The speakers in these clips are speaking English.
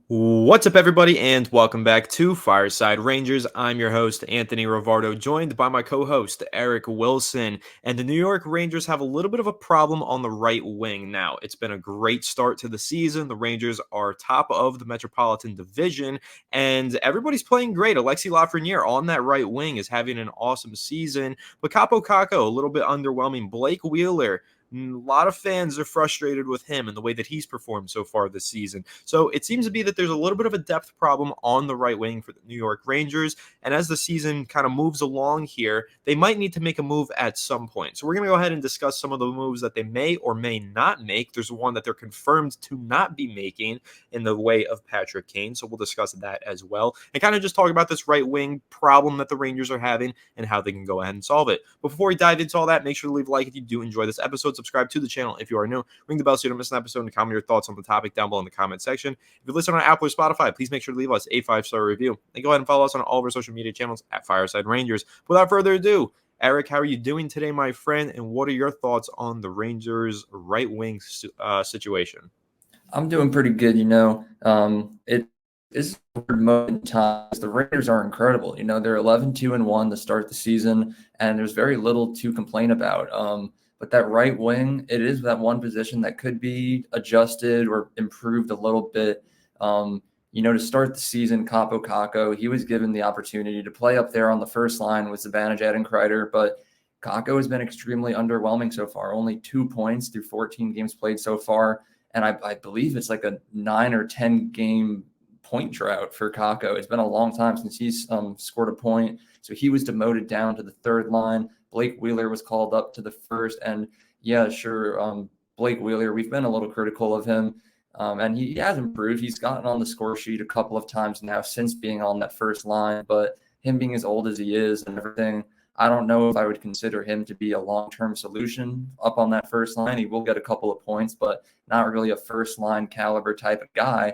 What's up, everybody, and welcome back to Fireside Rangers. I'm your host, Anthony Rivardo, joined by my co host, Eric Wilson. And the New York Rangers have a little bit of a problem on the right wing now. It's been a great start to the season. The Rangers are top of the Metropolitan Division, and everybody's playing great. Alexi Lafreniere on that right wing is having an awesome season, but Capo Caco, a little bit underwhelming. Blake Wheeler, a lot of fans are frustrated with him and the way that he's performed so far this season. So it seems to be that there's a little bit of a depth problem on the right wing for the New York Rangers. And as the season kind of moves along here, they might need to make a move at some point. So we're going to go ahead and discuss some of the moves that they may or may not make. There's one that they're confirmed to not be making in the way of Patrick Kane. So we'll discuss that as well and kind of just talk about this right wing problem that the Rangers are having and how they can go ahead and solve it. But before we dive into all that, make sure to leave a like if you do enjoy this episode. Subscribe to the channel if you are new. Ring the bell so you don't miss an episode, and comment your thoughts on the topic down below in the comment section. If you listen on Apple or Spotify, please make sure to leave us a 5-star review. And go ahead and follow us on all of our social media channels at Fireside Rangers. Without further ado, Eric, how are you doing today, my friend? And what are your thoughts on the Rangers' right wing situation? I'm doing pretty good, It is a weird moment in time. The Raiders are incredible. They're 11-2-1 to start the season, and there's very little to complain about. But that right wing, it is that one position that could be adjusted or improved a little bit. To start the season, Capo Caco, he was given the opportunity to play up there on the first line with Zibanejad and Kreider, but Caco has been extremely underwhelming so far. Only 2 points through 14 games played so far. And I believe it's like a 9 or 10 game point drought for Caco. It's been a long time since he's scored a point. So he was demoted down to the third line. Blake Wheeler was called up to the first. And yeah, sure, Blake Wheeler, we've been a little critical of him. And he has improved. He's gotten on the score sheet a couple of times now since being on that first line. But him being as old as he is and everything, I don't know if I would consider him to be a long-term solution up on that first line. He will get a couple of points, but not really a first-line caliber type of guy.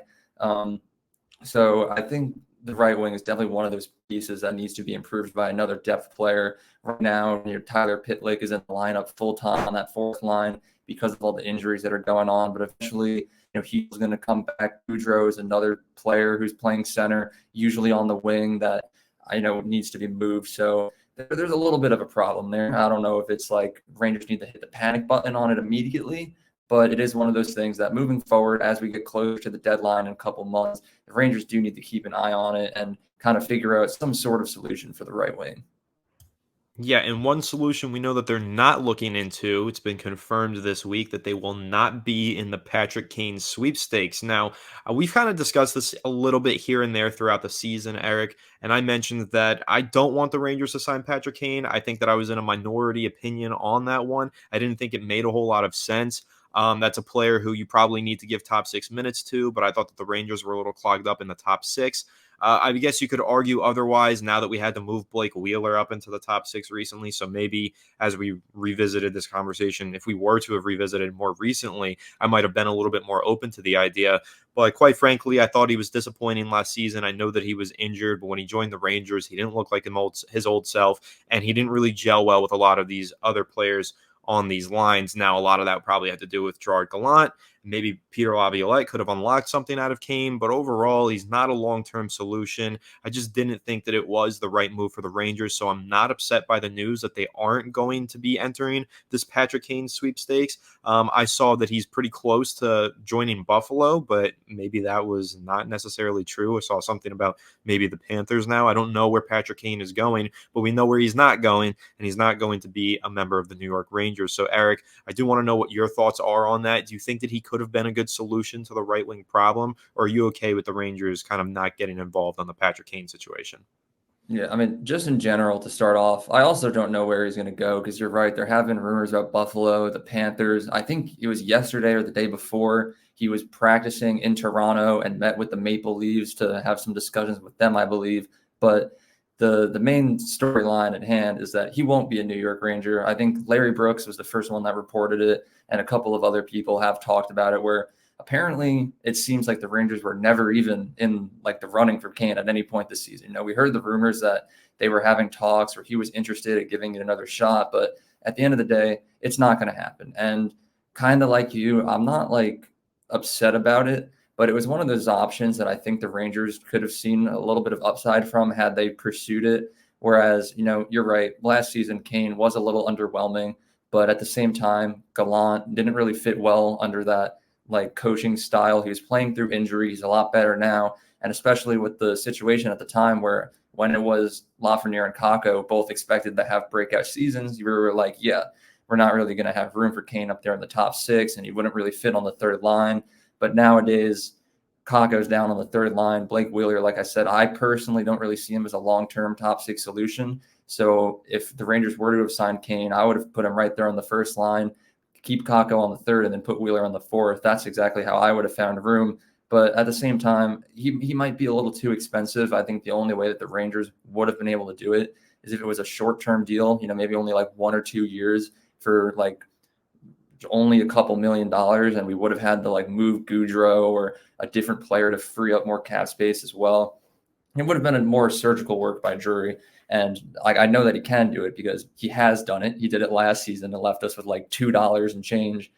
So I think the right wing is definitely one of those pieces that needs to be improved by another depth player. Right now, Tyler Pitlick is in the lineup full-time on that fourth line because of all the injuries that are going on. But eventually, he's going to come back. Boudreau is another player who's playing center, usually on the wing, that needs to be moved. So there's a little bit of a problem there. I don't know if it's like Rangers need to hit the panic button on it immediately, but it is one of those things that moving forward as we get closer to the deadline in a couple months, the Rangers do need to keep an eye on it and kind of figure out some sort of solution for the right wing. Yeah, and one solution we know that they're not looking into, it's been confirmed this week that they will not be in the Patrick Kane sweepstakes. Now, we've kind of discussed this a little bit here and there throughout the season, Eric, and I mentioned that I don't want the Rangers to sign Patrick Kane. I think that I was in a minority opinion on that one. I didn't think it made a whole lot of sense. That's a player who you probably need to give top 6 minutes to, but I thought that the Rangers were a little clogged up in the top six. I guess you could argue otherwise now that we had to move Blake Wheeler up into the top six recently. So maybe as we revisited this conversation, if we were to have revisited more recently, I might have been a little bit more open to the idea. But quite frankly, I thought he was disappointing last season. I know that he was injured, but when he joined the Rangers, he didn't look like his old self, and he didn't really gel well with a lot of these other players on these lines. Now, a lot of that probably had to do with Gerard Gallant. Maybe Peter Laviolette could have unlocked something out of Kane, but overall, he's not a long-term solution. I just didn't think that it was the right move for the Rangers, so I'm not upset by the news that they aren't going to be entering this Patrick Kane sweepstakes. I saw that he's pretty close to joining Buffalo, but maybe that was not necessarily true. I saw something about maybe the Panthers now. I don't know where Patrick Kane is going, but we know where he's not going, and he's not going to be a member of the New York Rangers. So, Eric, I do want to know what your thoughts are on that. Do you think that he could have been a good solution to the right wing problem, or are you okay with the Rangers kind of not getting involved on the Patrick Kane situation? Yeah, I mean, just in general to start off, I also don't know where he's going to go because you're right. There have been rumors about Buffalo, the Panthers. I think it was yesterday or the day before he was practicing in Toronto and met with the Maple Leafs to have some discussions with them, I believe. But the main storyline at hand is that he won't be a New York Ranger. I think Larry Brooks was the first one that reported it, and a couple of other people have talked about it where apparently it seems like the Rangers were never even in like the running for Kane at any point this season. We heard the rumors that they were having talks or he was interested in giving it another shot, but at the end of the day, it's not going to happen. And kind of like you, I'm not like upset about it, but it was one of those options that I think the Rangers could have seen a little bit of upside from had they pursued it. Whereas, you're right. Last season, Kane was a little underwhelming, but at the same time, Gallant didn't really fit well under that like coaching style. He was playing through injury. He's a lot better now. And especially with the situation at the time where when it was Lafreniere and Kakko both expected to have breakout seasons, you were like, yeah, we're not really going to have room for Kane up there in the top six, and he wouldn't really fit on the third line. But nowadays, Kakko's down on the third line. Blake Wheeler, like I said, I personally don't really see him as a long-term top six solution. So if the Rangers were to have signed Kane, I would have put him right there on the first line, keep Kakko on the third, and then put Wheeler on the fourth. That's exactly how I would have found room. But at the same time, he might be a little too expensive. I think the only way that the Rangers would have been able to do it is if it was a short-term deal, maybe only like 1 or 2 years for like only a couple $1 million, and we would have had to like move Goudreau or a different player to free up more cap space as well. It would have been a more surgical work by Drury. And I know that he can do it because he has done it. He did it last season and left us with like $2 and change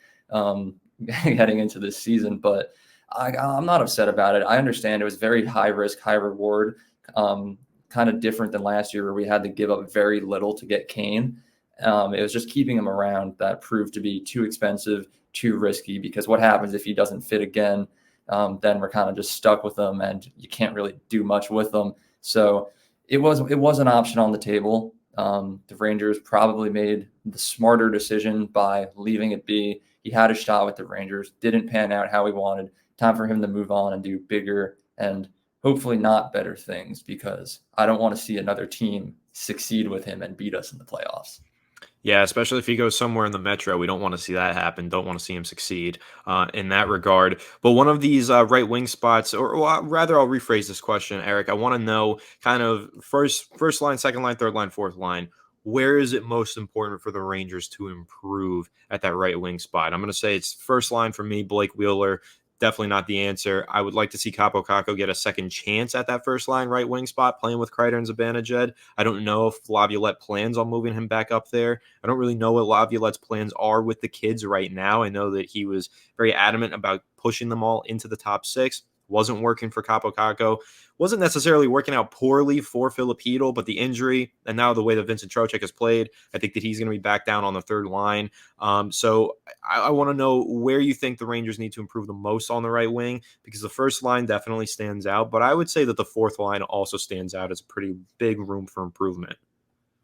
heading into this season. But I'm not upset about it. I understand it was very high risk, high reward, kind of different than last year where we had to give up very little to get Kane. It was just keeping him around that proved to be too expensive, too risky, because what happens if he doesn't fit again? Then we're kind of just stuck with them and you can't really do much with them. So it was an option on the table. The Rangers probably made the smarter decision by leaving it be. He had a shot with the Rangers, didn't pan out how he wanted. Time for him to move on and do bigger and hopefully not better things, because I don't want to see another team succeed with him and beat us in the playoffs. Yeah, especially if he goes somewhere in the Metro. We don't want to see that happen. Don't want to see him succeed in that regard. But one of these right wing spots, or rather, I'll rephrase this question, Eric. I want to know kind of first line, second line, third line, fourth line. Where is it most important for the Rangers to improve at that right wing spot? I'm going to say it's first line for me, Blake Wheeler. Definitely not the answer. I would like to see Capo Caco get a second chance at that first line right wing spot, playing with Kreider and Zibanejad. I don't know if Laviolette plans on moving him back up there. I don't really know what Laviolette's plans are with the kids right now. I know that he was very adamant about pushing them all into the top six. Wasn't working for Capo Caco. Wasn't necessarily working out poorly for Filipino, but the injury and now the way that Vincent Trocheck has played, I think that he's going to be back down on the third line. So I want to know where you think the Rangers need to improve the most on the right wing, because the first line definitely stands out, but I would say that the fourth line also stands out as a pretty big room for improvement.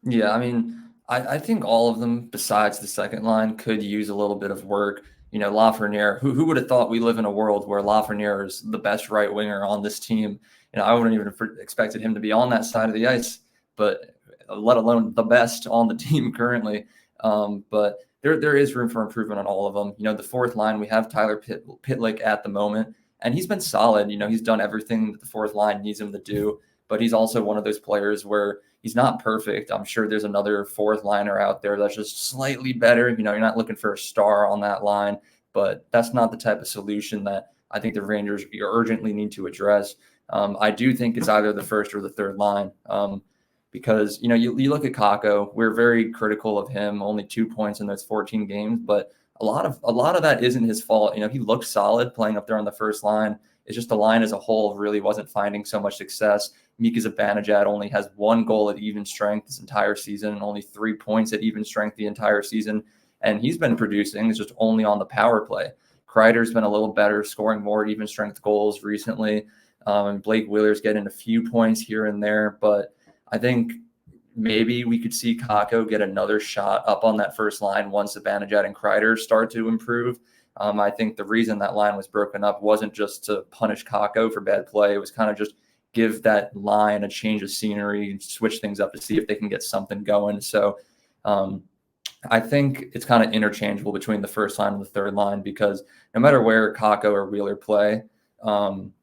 Yeah, I mean, I think all of them besides the second line could use a little bit of work. Lafreniere, who would have thought we live in a world where Lafreniere is the best right winger on this team? I wouldn't even have expected him to be on that side of the ice, but let alone the best on the team currently. But there is room for improvement on all of them. The fourth line, we have Tyler Pitlick at the moment, and he's been solid. He's done everything that the fourth line needs him to do, but he's also one of those players where he's not perfect. I'm sure there's another fourth liner out there that's just slightly better. You're not looking for a star on that line, but that's not the type of solution that I think the Rangers urgently need to address. I do think it's either the first or the third line, because you look at Kakko. We're very critical of him. Only 2 points in those 14 games, but a lot of that isn't his fault. He looked solid playing up there on the first line. It's just the line as a whole really wasn't finding so much success. Mika Zibanejad only has 1 goal at even strength this entire season and only 3 points at even strength the entire season. And he's been producing. It's just only on the power play. Kreider's been a little better, scoring more even strength goals recently. And Blake Wheeler's getting a few points here and there. But I think maybe we could see Kakko get another shot up on that first line once Zibanejad and Kreider start to improve. I think the reason that line was broken up wasn't just to punish Kakko for bad play. It was kind of just give that line a change of scenery and switch things up to see if they can get something going. So I think it's kind of interchangeable between the first line and the third line, because no matter where Kakko or Wheeler play, something's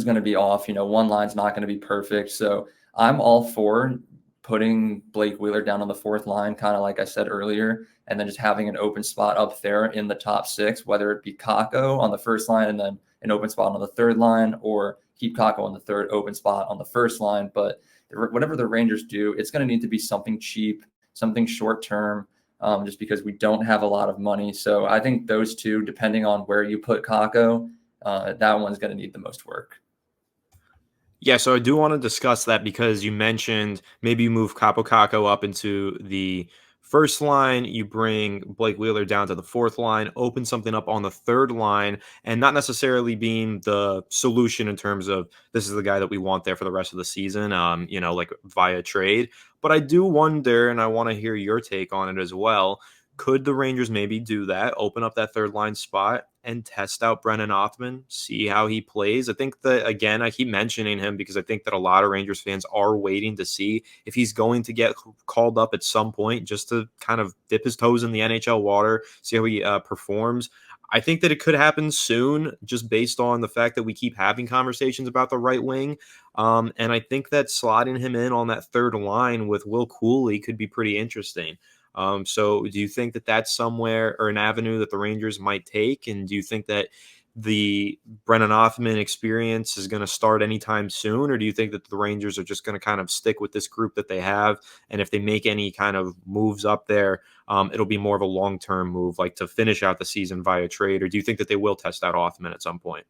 going to be off. One line's not going to be perfect. So I'm all for putting Blake Wheeler down on the fourth line, kind of like I said earlier, and then just having an open spot up there in the top six, whether it be Kakko on the first line and then an open spot on the third line, or keep Kakko on the third, open spot on the first line. But whatever the Rangers do, it's going to need to be something cheap, something short term, just because we don't have a lot of money. So I think those two, depending on where you put Kakko, that one's going to need the most work. Yeah, so I do want to discuss that because you mentioned maybe you move Capo Caco up into the first line, you bring Blake Wheeler down to the fourth line, open something up on the third line, and not necessarily being the solution in terms of this is the guy that we want there for the rest of the season, like via trade. But I do wonder, and I want to hear your take on it as well. Could the Rangers maybe do that, open up that third line spot and test out Brennan Othman, see how he plays? I think that, again, I keep mentioning him because I think that a lot of Rangers fans are waiting to see if he's going to get called up at some point just to kind of dip his toes in the NHL water, see how he performs. I think that it could happen soon just based on the fact that we keep having conversations about the right wing. And I think that slotting him in on that third line with Will Cooley could be pretty interesting. So do you think that that's somewhere or an avenue that the Rangers might take? And do you think that the Brennan Othman experience is going to start anytime soon? Or do you think that the Rangers are just going to kind of stick with this group that they have? And if they make any kind of moves up there, it'll be more of a long-term move, like to finish out the season via trade? Or do you think that they will test out Othman at some point?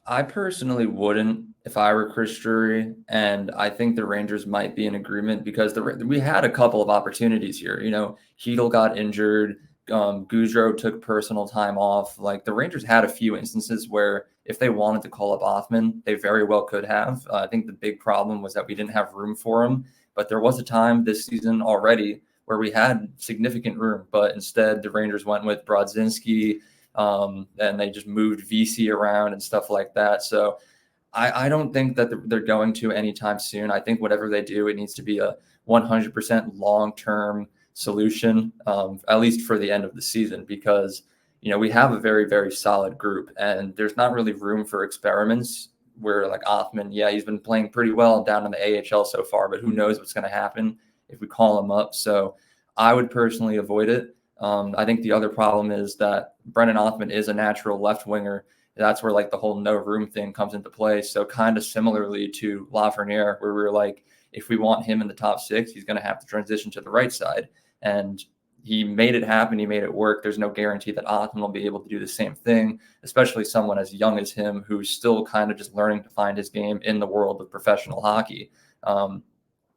I personally wouldn't if I were Chris Drury, and I think the Rangers might be in agreement because we had a couple of opportunities here. Hedel got injured, Goudreau took personal time off. Like the Rangers had a few instances where if they wanted to call up Othman, they very well could have. I think the big problem was that we didn't have room for him, but there was a time this season already where we had significant room, but instead the Rangers went with Brodzinski, and they just moved VC around and stuff like that. So I don't think that they're going to anytime soon. I think whatever they do, it needs to be a 100% long-term solution, at least for the end of the season, because we have a very, very solid group, and there's not really room for experiments. Where like Othman, yeah, he's been playing pretty well down in the AHL so far, but who knows what's going to happen if we call him up. So I would personally avoid it. I think the other problem is that Brennan Othman is a natural left winger. That's where like the whole no room thing comes into play. So kind of similarly to Lafreniere, where we were like, if we want him in the top six, he's going to have to transition to the right side. And he made it happen. He made it work. There's no guarantee that Othman will be able to do the same thing, especially someone as young as him who's still kind of just learning to find his game in the world of professional hockey.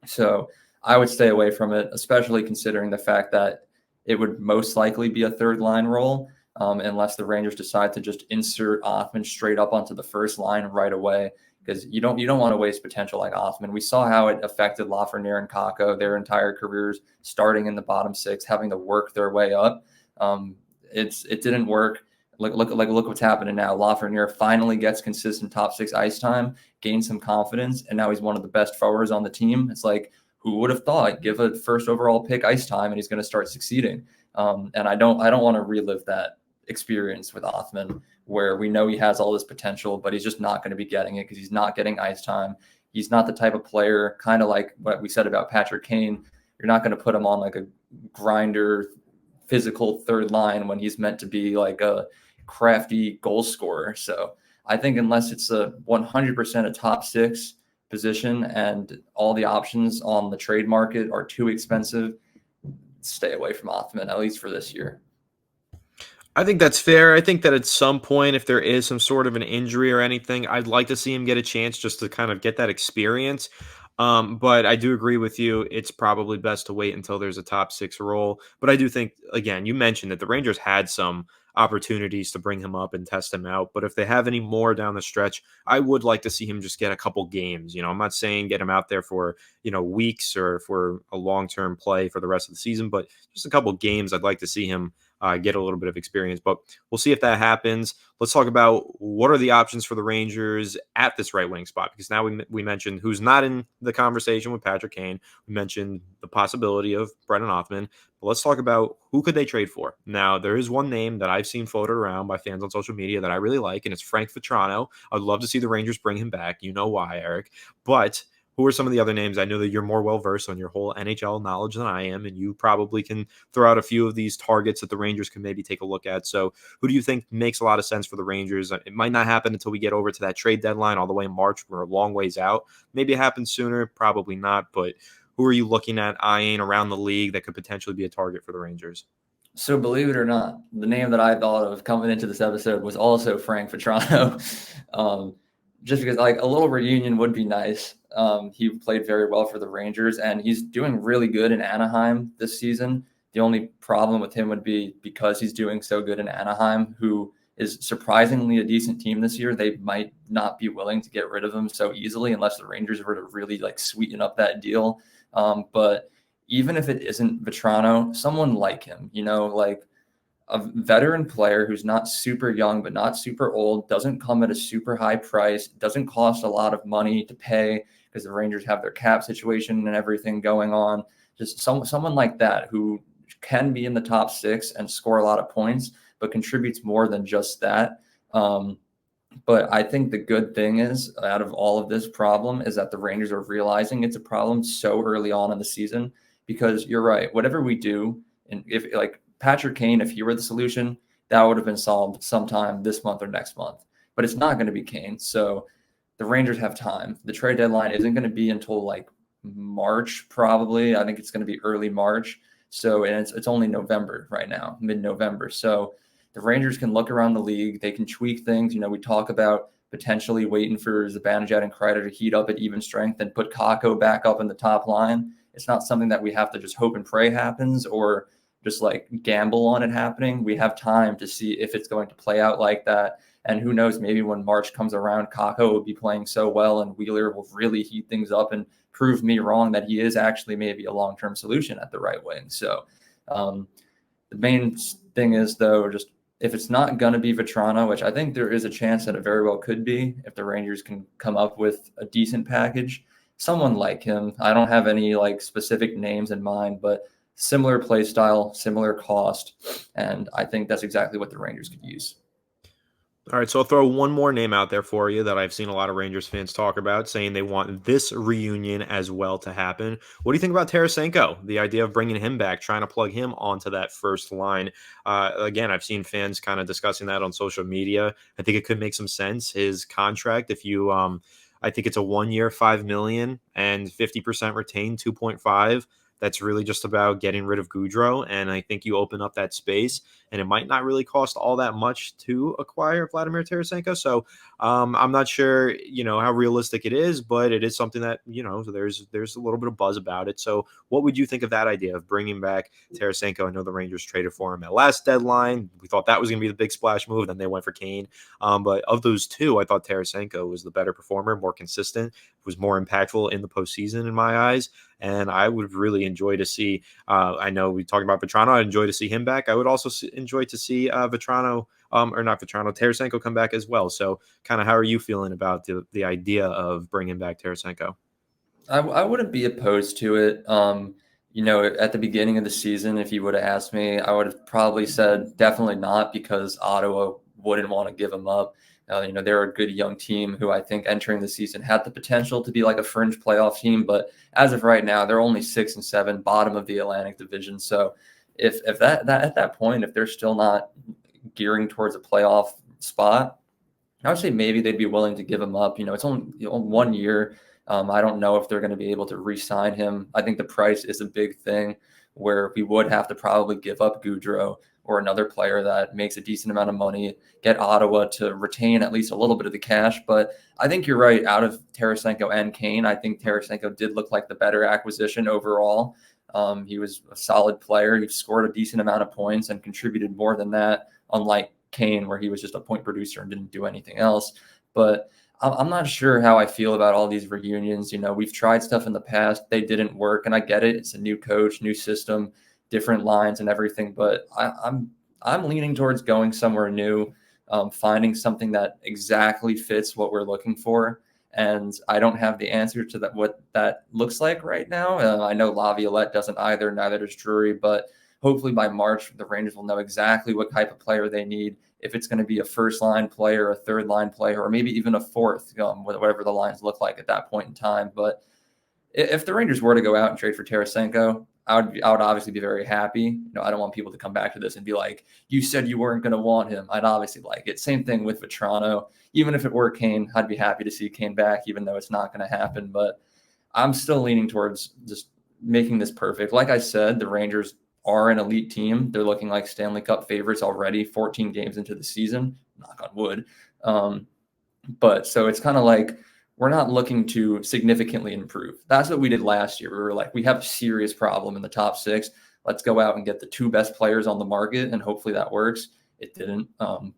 So I would stay away from it, especially considering the fact that it would most likely be a third line role, unless the Rangers decide to just insert Othman straight up onto the first line right away, because you don't want to waste potential like Othman. We saw how it affected Lafreniere and Kakko, their entire careers, starting in the bottom six, having to work their way up. It didn't work. Look what's happening now. Lafreniere finally gets consistent top six ice time, gains some confidence, and now he's one of the best forwards on the team. It's like, who would have thought? Give a first overall pick ice time, and he's going to start succeeding. And I don't want to relive that experience with Othman, where we know he has all this potential, but he's just not going to be getting it because he's not getting ice time. He's not the type of player, kind of like what we said about Patrick Kane. You're not going to put him on like a grinder, physical third line when he's meant to be like a crafty goal scorer. So I think unless it's a 100% a top six position and all the options on the trade market are too expensive, stay away from Othman, at least for this year. I think that's fair. I think that at some point, if there is some sort of an injury or anything, I'd like to see him get a chance just to kind of get that experience. But I do agree with you. It's probably best to wait until there's a top six role. But I do think, again, you mentioned that the Rangers had some opportunities to bring him up and test him out. But if they have any more down the stretch, I would like to see him just get a couple games. I'm not saying get him out there for, weeks or for a long-term play for the rest of the season, but just a couple games. I'd like to see him get a little bit of experience, but we'll see if that happens. Let's talk about what are the options for the Rangers at this right wing spot, because now we mentioned who's not in the conversation with Patrick Kane. We mentioned the possibility of Brennan Othman, but let's talk about who could they trade for. Now, there is one name that I've seen floated around by fans on social media that I really like, and it's Frank Vatrano. I'd love to see the Rangers bring him back. You know why, Eric. But who are some of the other names? I know that you're more well-versed on your whole NHL knowledge than I am, and you probably can throw out a few of these targets that the Rangers can maybe take a look at. So who do you think makes a lot of sense for the Rangers? It might not happen until we get over to that trade deadline all the way in March. We're a long ways out. Maybe it happens sooner, probably not. But who are you looking at eyeing around the league that could potentially be a target for the Rangers? So believe it or not, the name that I thought of coming into this episode was also Frank Vatrano. um, just because like a little reunion would be nice. He played very well for the Rangers, and he's doing really good in Anaheim this season. The only problem with him would be because he's doing so good in Anaheim, who is surprisingly a decent team this year. They might not be willing to get rid of him so easily unless the Rangers were to really like sweeten up that deal. But even if it isn't Vatrano, someone like him, like a veteran player who's not super young but not super old, doesn't come at a super high price, doesn't cost a lot of money to pay because the Rangers have their cap situation and everything going on. Just someone like that who can be in the top six and score a lot of points, but contributes more than just that. But I think the good thing is, out of all of this problem, is that the Rangers are realizing it's a problem so early on in the season. Because you're right, whatever we do, and if like Patrick Kane, if he were the solution, that would have been solved sometime this month or next month. But it's not going to be Kane, so the Rangers have time. The trade deadline isn't going to be until like March, probably. I think it's going to be early March. So, and it's only November right now, mid-November. So the Rangers can look around the league. They can tweak things. We talk about potentially waiting for Zibanejad and Kreider to heat up at even strength and put Kako back up in the top line. It's not something that we have to just hope and pray happens or just like gamble on it happening. We have time to see if it's going to play out like that. And who knows, maybe when March comes around, Kako will be playing so well and Wheeler will really heat things up and prove me wrong that he is actually maybe a long-term solution at the right wing. So the main thing is, though, just if it's not going to be Vatrano, which I think there is a chance that it very well could be if the Rangers can come up with a decent package, someone like him. I don't have any like specific names in mind, but similar play style, similar cost, and I think that's exactly what the Rangers could use. All right, so I'll throw one more name out there for you that I've seen a lot of Rangers fans talk about, saying they want this reunion as well to happen. What do you think about Tarasenko? The idea of bringing him back, trying to plug him onto that first line. Again, I've seen fans kind of discussing that on social media. I think it could make some sense. His contract, if you, I think it's a 1 year, 5 million, and 50% retained, 2.5. That's really just about getting rid of Goudreau, and I think you open up that space, and it might not really cost all that much to acquire Vladimir Tarasenko. So I'm not sure, how realistic it is, but it is something that there's a little bit of buzz about it. So what would you think of that idea of bringing back Tarasenko? I know the Rangers traded for him at last deadline. We thought that was going to be the big splash move. Then they went for Kane. But of those two, I thought Tarasenko was the better performer, more consistent, was more impactful in the postseason in my eyes. And I would really enjoy to see. I know we talked about Vatrano. I'd enjoy to see him back. I would also enjoy to see Vatrano, or not Vatrano, Tarasenko come back as well. So, kind of, how are you feeling about the idea of bringing back Tarasenko? I wouldn't be opposed to it. At the beginning of the season, if you would have asked me, I would have probably said definitely not because Ottawa wouldn't want to give him up. They're a good young team who I think entering the season had the potential to be like a fringe playoff team, but as of right now, they're only 6-7, bottom of the Atlantic Division. So if that at that point, if they're still not gearing towards a playoff spot, I would say maybe they'd be willing to give him up. It's only 1 year. I don't know if they're going to be able to re-sign him. I think the price is a big thing where we would have to probably give up Goudreau or another player that makes a decent amount of money, get Ottawa to retain at least a little bit of the cash. But I think you're right. Out of Tarasenko and Kane, I think Tarasenko did look like the better acquisition overall. He was a solid player. He scored a decent amount of points and contributed more than that, unlike Kane, where he was just a point producer and didn't do anything else. But I'm not sure how I feel about all these reunions. We've tried stuff in the past. They didn't work. And I get it. It's a new coach, new system, different lines and everything. But I'm leaning towards going somewhere new, finding something that exactly fits what we're looking for. And I don't have the answer to that, what that looks like right now. I know Laviolette doesn't either, neither does Drury, but hopefully by March, the Rangers will know exactly what type of player they need. If it's going to be a first line player, a third line player, or maybe even a fourth, whatever the lines look like at that point in time. But if the Rangers were to go out and trade for Tarasenko, I would obviously be very happy. I don't want people to come back to this and be like, "You said you weren't going to want him." I'd obviously like it. Same thing with Vatrano. Even if it were Kane, I'd be happy to see Kane back, even though it's not going to happen. But I'm still leaning towards just making this perfect. Like I said, the Rangers are an elite team. They're looking like Stanley Cup favorites already, 14 games into the season, knock on wood. But so it's kind of like we're not looking to significantly improve. That's what we did last year. We were like, we have a serious problem in the top six. Let's go out and get the two best players on the market, and hopefully that works. It didn't.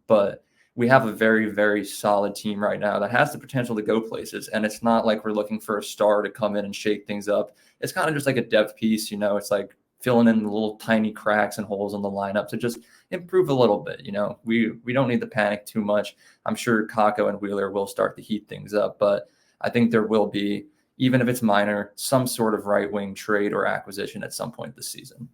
But we have a very, very solid team right now that has the potential to go places. And it's not like we're looking for a star to come in and shake things up. It's kind of just like a depth piece, you know, it's like filling in the little tiny cracks and holes in the lineup to just improve a little bit. You know, we don't need to panic too much. I'm sure Kako and Wheeler will start to heat things up, but I think there will be, even if it's minor, some sort of right wing trade or acquisition at some point this season.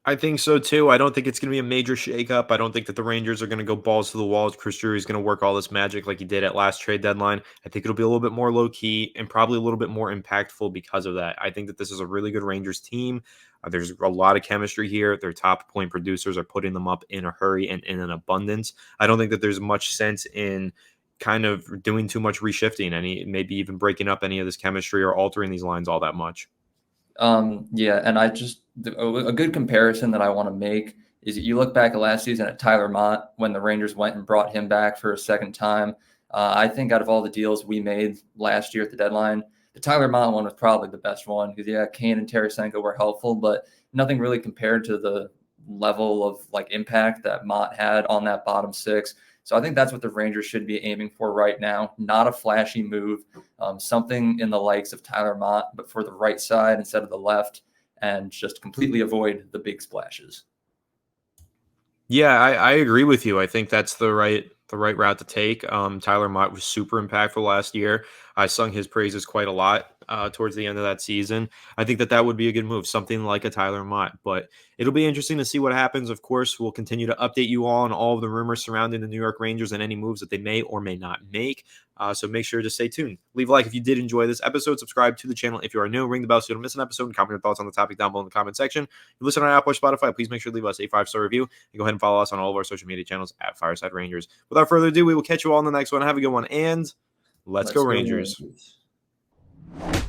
I think so too. I don't think it's going to be a major shakeup. I don't think that the Rangers are going to go balls to the walls. Chris Drury's going to work all this magic like he did at last trade deadline. I think it'll be a little bit more low key and probably a little bit more impactful because of that. I think that this is a really good Rangers team. There's a lot of chemistry here. Their top point producers are putting them up in a hurry and in an abundance. I don't think that there's much sense in kind of doing too much reshifting, maybe even breaking up any of this chemistry or altering these lines all that much. Yeah, and a good comparison that I want to make is that you look back at last season at Tyler Mott when the Rangers went and brought him back for a second time. I think out of all the deals we made last year at the deadline, the Tyler Mott one was probably the best one because, yeah, Kane and Tarasenko were helpful, but nothing really compared to the level of like impact that Mott had on that bottom six. So I think that's what the Rangers should be aiming for right now. Not a flashy move, something in the likes of Tyler Mott, but for the right side instead of the left, and just completely avoid the big splashes. Yeah, I agree with you. I think that's the right route to take. Tyler Mott was super impactful last year. I sung his praises quite a lot towards the end of that season. I think that that would be a good move, something like a Tyler Mott. But it'll be interesting to see what happens. Of course, we'll continue to update you all on all of the rumors surrounding the New York Rangers and any moves that they may or may not make. So make sure to stay tuned. Leave a like if you did enjoy this episode. Subscribe to the channel if you are new. Ring the bell so you don't miss an episode. And comment your thoughts on the topic down below in the comment section. If you listen on Apple or Spotify, please make sure to leave us a 5-star review. And go ahead and follow us on all of our social media channels at Fireside Rangers. Without further ado, we will catch you all in the next one. Have a good one, and let's go Let's go Rangers. Rangers.